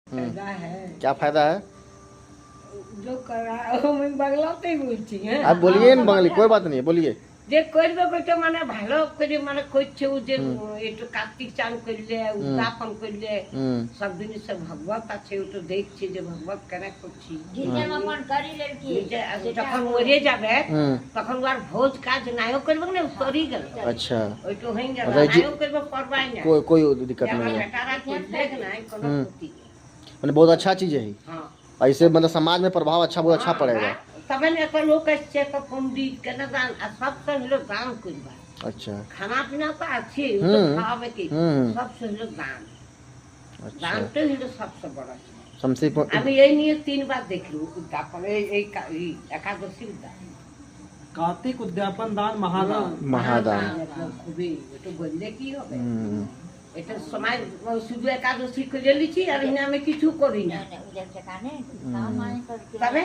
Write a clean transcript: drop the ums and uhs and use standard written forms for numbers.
फायदा है। क्या फायदा है? जो कर रहा है मैं বাংলাতেই বলছি হ্যাঁ। आप बोलिए ना बंगाली, कोई बात नहीं है, बोलिए। যে করবে কইতে মানে ভালো করে মানে করছে ও যে একটু কার্তিক চান করলে উদ্যাপন করলে সব জিনিস ভগবত আছে ও তো দেখছে যে ভগবত কেন করছি যখন মরে যাবে তখন আর ভোজ কাজ নাইও করবে না সরি গেল। अच्छा, ওই তো হয়ে গেল নাইও করবে করবাই না कोई दिक्कत नहीं है। বেটারা করলে নাই কোনো ক্ষতি নেই। মানে बहुत अच्छा चीज है। हाँ ऐसे मतलब समाज में प्रभाव अच्छा बहुत अच्छा पड़ेगा। তবে একটা লোক আসছে একটা পণ্ডিত কেন দান আর সবটা হলো দান করবা। अच्छा খানা পিনা তো আছে ও তো খাওয়াবে কি সবটা হলো দান। দানটা হলো সবচেয়ে বড়। सबसे আমি এই নিয়ে 3 বার দেখলু উদ্যাপন এই একাদশী উদ্যাপন कार्तिक उद्यापन दान महादान। महादान খুবই একটু বললে কি হবে এটা সময় শুধু একাদশী করে লিছি আর এখানে আমি কিছু করি না তবে